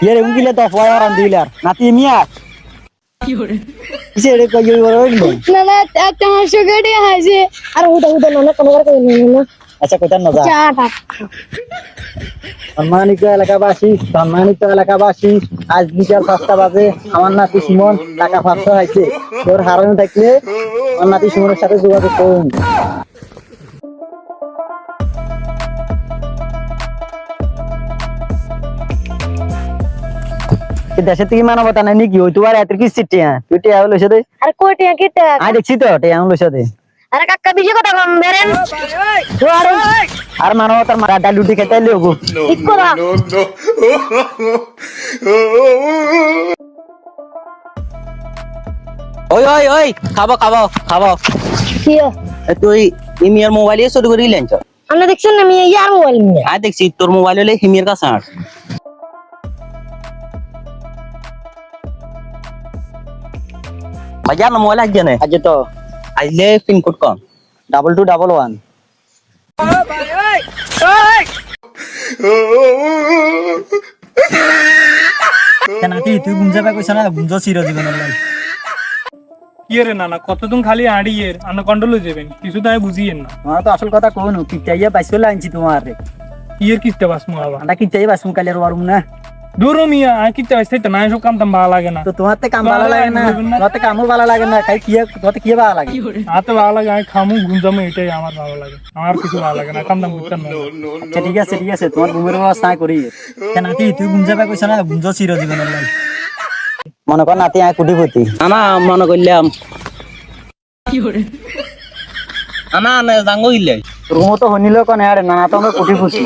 Iya deh mungkin lihat apa orang dealer. Nanti Mia. Bisa deh kau jual orang dong. নানা একটা 500 গাড়ি আছে আর উদা নানা কোনো করে না Acha kau tan naza. চাটা সম্মানিত এলাকাবাসী আজ বিকাল 5টা বাজে আমার নাতি সুমন টাকা 500 হয়েছে তোর হারানো থাকলে আমার নাতি সুমনের সাথে যোগাযোগ করুন দেশে থেকে মানবতা নাই নাকি ওই তোমার এত কি সিটি তুই টিয়া হলো সাথে আর কোটি কিটা আই দেখছি তো টিয়া হলো সাথে আরে কাকা বিজে কথা কম বেরেন আর মানবতার মারা ডাল রুটি খেতে লিও ঠিক করা ওই ওই ওই খাবো খাবো খাবো কি তুই ইমিয়ার মোবাইলে শুরু করে দিলেন তো আমরা দেখছেন না আমি ইয়ার মোবাইল নিয়ে আয় দেখছি তোর মোবাইল হলে হিমিয়ার কাছে আস বাজার না মোবাইল আসছে না আজ তো আইলে পিনকোড কম 2211 নাতি তুই গুঞ্জা পা কইছ না গুঞ্জ চির জীবনের লাই কি রে নানা কতদিন খালি আড়িয়ের আনা কন্ট্রোল হয়ে যাবেন কিছু তো আমি বুঝিয়েন না আমার তো আসল কথা কোন কিটাইয়া বাইসলে আনছি তোমার রে ইয়ের কিস্তে বাস আবার আন্ডা কিটাই বাসমু কালের ওয়ারুম না দূর মিয়া আমি কিস্তে বাস না সব কাম টাম ভালো লাগে না তো তোমারতে কাম ভালো লাগে না তোমারতে কামও ভালো লাগে না খাই কি তোমারতে কি ভালো লাগে হাতে ভালো লাগে আমি খামু গুঞ্জামু এটাই আমার ভালো লাগে আমার কিছু ভালো লাগে না কাম টাম করতে না আচ্ছা ঠিক আছে তোমার ঘুমের ব্যবস্থা করি নাতি তুই গুঞ্জা পা কইছ না গুঞ্জ চির জীবনের লাই মনে কর নাতি আয় কুটিপতি আনা মনে করলাম আনা না জাঙ্গো ইলে রুমও তো হনিল কোন আরে না তো আমরা কুটিপতি